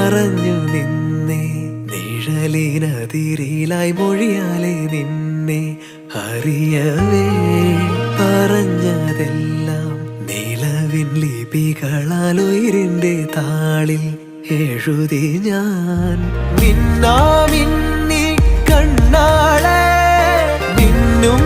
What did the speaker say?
മറഞ്ഞു നിന്നെ നിഴലിനതിരിലായി മൊഴിയാലെ നിന്നെ അറിയവേ പറഞ്ഞതെല്ലാം നിലവിൻ ലിപികളാൽ ഉയിരിന്റെ താളിൽ എഴുതി ഞാൻ. മിന്നാമിന്നി കണ്ണാളെ മിന്നും